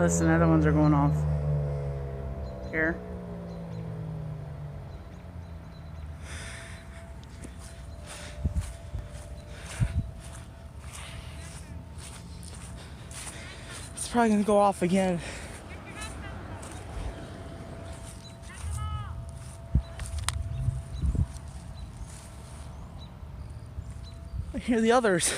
listen, other ones are going off. Here. It's probably gonna go off again. I hear the others.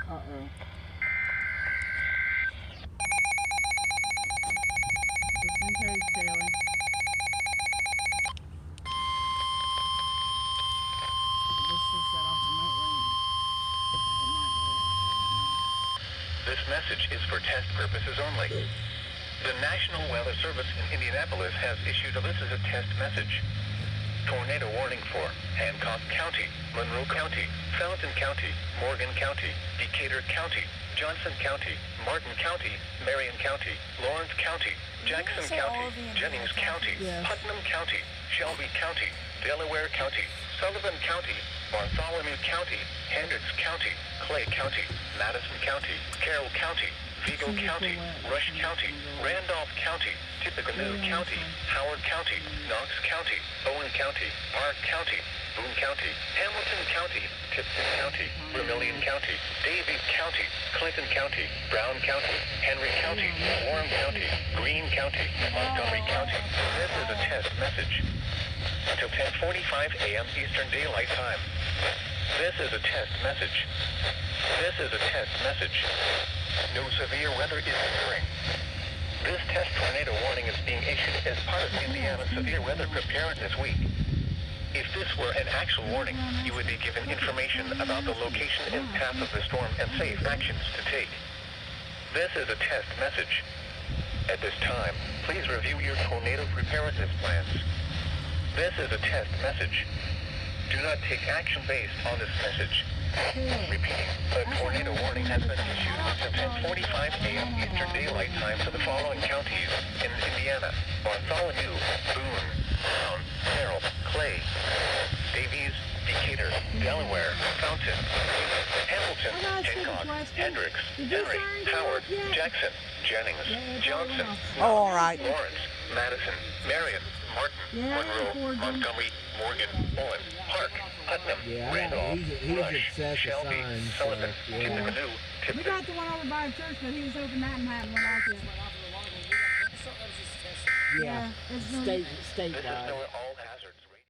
Uh-oh. Just in case, Kaylee. This is set off remotely. It might go. This message is for test purposes only. The National Weather Service in Indianapolis has issued this as a test message. Tornado warning for Hancock County, Monroe County, Fountain County, Morgan County, Decatur County, Johnson County, Martin County, Marion County, Lawrence County, Jackson County, Jennings County, Putnam County, Shelby County, Delaware County, Sullivan County, Bartholomew County, Hendricks County, Clay County, Madison County, Carroll County, Vigo County, Rush County, Randolph County, Tippecanoe County, Howard County, Knox County, Owen County, Park County, Boone County, Hamilton County, Tipton County, Vermilion County, Davies County, Clinton County, Brown County, Henry County, Warren County, Greene County, Montgomery County. This is a test message. Until 10:45 a.m. Eastern Daylight Time. This is a test message. This is a test message. No severe weather is occurring. This test tornado warning is being issued as part of Indiana's Severe Weather Preparedness Week. If this were an actual warning, you would be given information about the location and path of the storm and safe actions to take. This is a test message. At this time, please review your tornado preparedness plans. This is a test message. Do not take action based on this message. Repeating, a tornado warning has been issued until 10:45 a.m. Eastern Daylight Time for the following counties in Indiana: Bartholomew, Boone, Brown, Carroll, Clay, Davies, Decatur, Delaware, Fountain, Hamilton, Hancock, Hendricks, Henry, Howard, Jackson, Jennings, Johnson, Oh, all right. Lawrence, Madison, Marion, Martin, Monroe, Montgomery, Morgan, Owen, Park, Putnam, Randolph, Rush, Shelby, Sullivan, Tippecanoe, We got the one over by the church, but he was hoping that might one like it. Yeah, it's statewide. This is